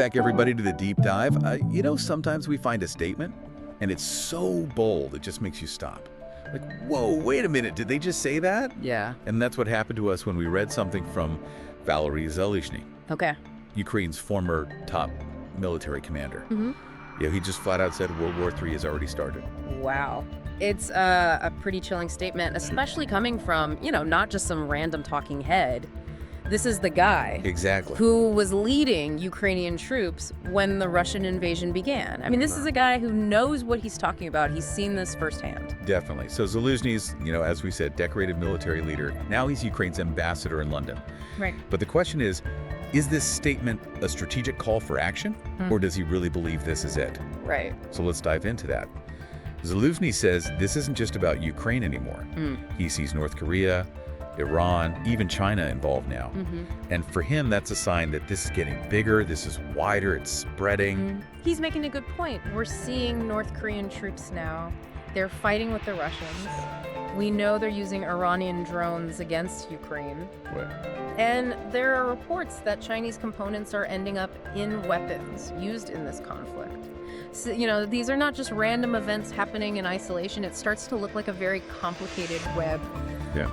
back, everybody, to the deep dive. Sometimes we find a statement, and it's so bold, it just makes you stop. Like, whoa, wait a minute, did they just say that? Yeah. And that's what happened to us when we read something from Valerii Zaluzhny, Okay. Ukraine's former top military commander. Mm-hmm. Yeah, he just flat out said World War III has already started. Wow. It's a pretty chilling statement, especially coming from, not just some random talking head. This is the guy Exactly. who was leading Ukrainian troops when the Russian invasion began. I mean, this is a guy who knows what he's talking about. He's seen this firsthand. Definitely. So Zaluzhny's, as we said, decorated military leader. Now he's Ukraine's ambassador in London. Right. But the question is this statement a strategic call for action, or does he really believe this is it? Right. So let's dive into that. Zaluzhny says this isn't just about Ukraine anymore. He sees North Korea, Iran, even China involved now. And for him, that's a sign that this is getting bigger, this is wider, it's spreading. He's making a good point. We're seeing North Korean troops now. They're fighting with the Russians. We know they're using Iranian drones against Ukraine. And there are reports that Chinese components are ending up in weapons used in this conflict. So, these are not just random events happening in isolation. It starts to look like a very complicated web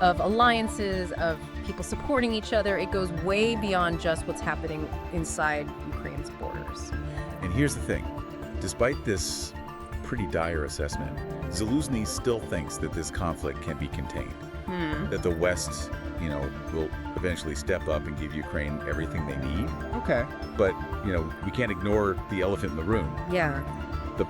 of alliances, of people supporting each other. It goes way beyond just what's happening inside Ukraine's borders. And here's the thing. Despite this pretty dire assessment, Zaluzhny still thinks that this conflict can be contained. That the West, will eventually step up and give Ukraine everything they need. Okay. But, we can't ignore the elephant in the room. Yeah. The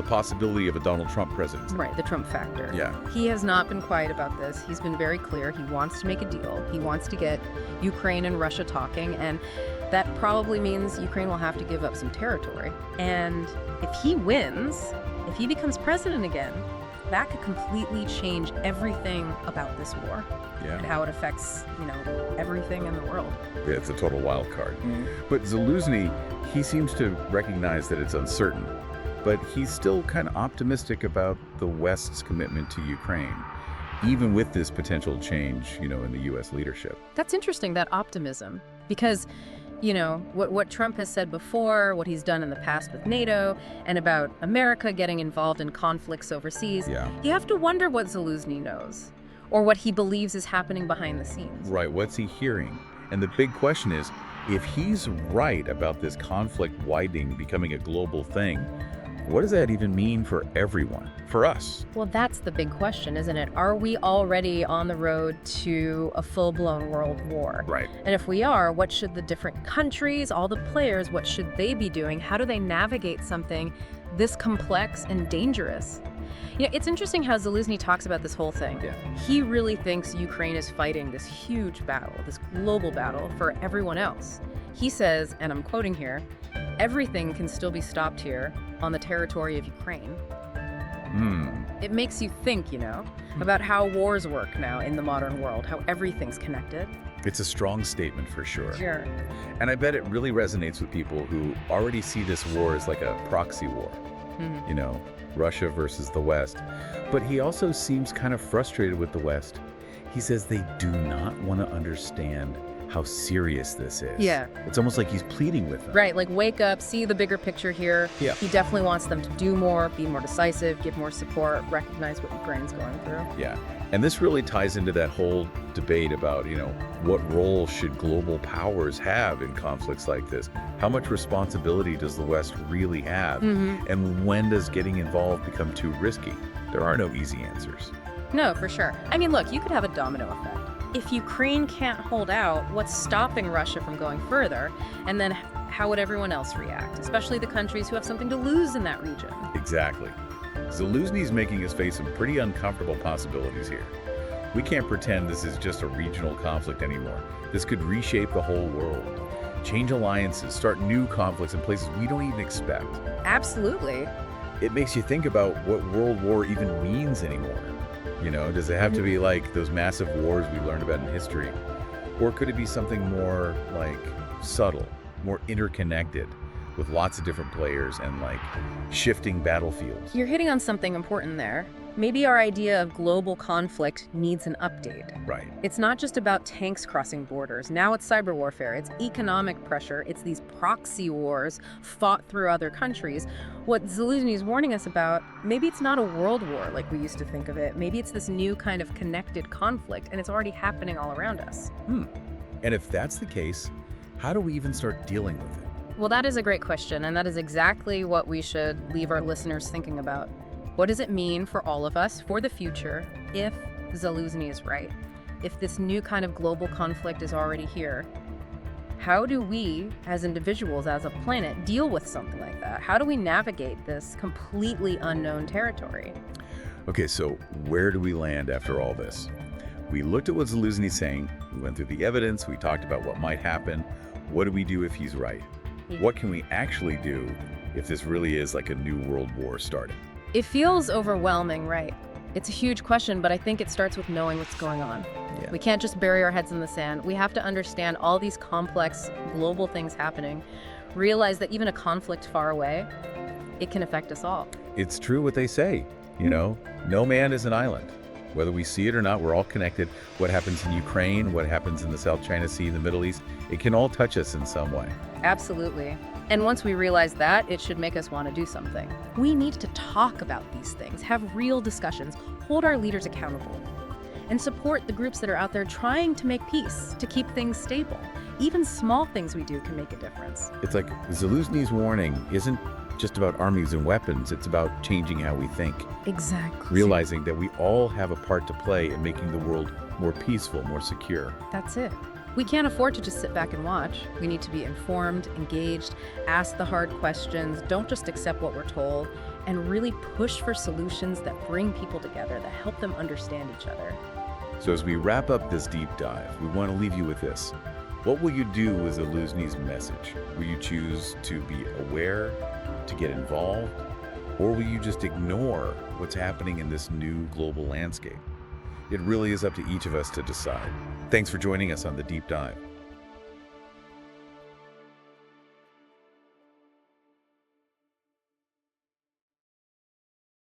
possibility of a Donald Trump presidency. Right, the Trump factor. Yeah. He has not been quiet about this. He's been very clear. He wants to make a deal. He wants to get Ukraine and Russia talking, and that probably means Ukraine will have to give up some territory. And if he wins, if he becomes president again, that could completely change everything about this war and how it affects, everything in the world. Yeah, it's a total wild card. But Zaluzhny, he seems to recognize that it's uncertain, but he's still kind of optimistic about the West's commitment to Ukraine, even with this potential change, in the U.S. leadership. That's interesting, that optimism, because what Trump has said before, what he's done in the past with NATO, and about America getting involved in conflicts overseas, you have to wonder what Zaluzhny knows, or what he believes is happening behind the scenes. Right, what's he hearing? And the big question is, if he's right about this conflict widening, becoming a global thing, what does that even mean for everyone, for us? Well, that's the big question, isn't it? Are we already on the road to a full-blown world war? Right. And if we are, what should the different countries, all the players, what should they be doing? How do they navigate something this complex and dangerous? It's interesting how Zaluzhny talks about this whole thing. He really thinks Ukraine is fighting this huge battle, this global battle for everyone else. He says, and I'm quoting here, everything can still be stopped here on the territory of Ukraine. It makes you think, about how wars work now in the modern world, how everything's connected. It's a strong statement for sure. Sure. And I bet it really resonates with people who already see this war as like a proxy war. Russia versus the West. But he also seems kind of frustrated with the West. He says they do not want to understand how serious this is. Yeah. It's almost like he's pleading with them. Right, like wake up, see the bigger picture here. Yeah. He definitely wants them to do more, be more decisive, give more support, recognize what Ukraine's going through. Yeah. And this really ties into that whole debate about, what role should global powers have in conflicts like this? How much responsibility does the West really have? And when does getting involved become too risky? There are no easy answers. No, for sure. I mean, look, you could have a domino effect. If Ukraine can't hold out, what's stopping Russia from going further? And then how would everyone else react, especially the countries who have something to lose in that region? Exactly. Zaluzhny's making us face some pretty uncomfortable possibilities here. We can't pretend this is just a regional conflict anymore. This could reshape the whole world, change alliances, start new conflicts in places we don't even expect. Absolutely. It makes you think about what world war even means anymore. Does it have to be like those massive wars we learned about in history? Or could it be something more like subtle, more interconnected, with lots of different players and like shifting battlefields. You're hitting on something important there. Maybe our idea of global conflict needs an update. Right. It's not just about tanks crossing borders. Now it's cyber warfare, it's economic pressure, it's these proxy wars fought through other countries. What Zaluzhny is warning us about, maybe it's not a world war like we used to think of it. Maybe it's this new kind of connected conflict, and it's already happening all around us. And if that's the case, how do we even start dealing with it? Well, that is a great question, and that is exactly what we should leave our listeners thinking about. What does it mean for all of us, for the future, if Zaluzhny is right? If this new kind of global conflict is already here? How do we, as individuals, as a planet, deal with something like that? How do we navigate this completely unknown territory? Okay, so where do we land after all this? We looked at what Zaluzhny's saying, we went through the evidence, we talked about what might happen. What do we do if he's right? What can we actually do if this really is like a new world war starting? It feels overwhelming, right? It's a huge question, but I think it starts with knowing what's going on. Yeah. We can't just bury our heads in the sand. We have to understand all these complex global things happening, realize that even a conflict far away, it can affect us all. It's true what they say, no man is an island. Whether we see it or not, we're all connected. What happens in Ukraine, what happens in the South China Sea, the Middle East, it can all touch us in some way. Absolutely. And once we realize that, it should make us want to do something. We need to talk about these things, have real discussions, hold our leaders accountable, and support the groups that are out there trying to make peace, to keep things stable. Even small things we do can make a difference. It's like Zaluzhny's warning isn't just about armies and weapons, it's about changing how we think. Exactly. Realizing that we all have a part to play in making the world more peaceful, more secure. That's it. We can't afford to just sit back and watch. We need to be informed, engaged, ask the hard questions, don't just accept what we're told, and really push for solutions that bring people together, that help them understand each other. So as we wrap up this deep dive, we want to leave you with this. What will you do with Zaluzhny's message? Will you choose to be aware, to get involved, or will you just ignore what's happening in this new global landscape? It really is up to each of us to decide. Thanks for joining us on The Deep Dive.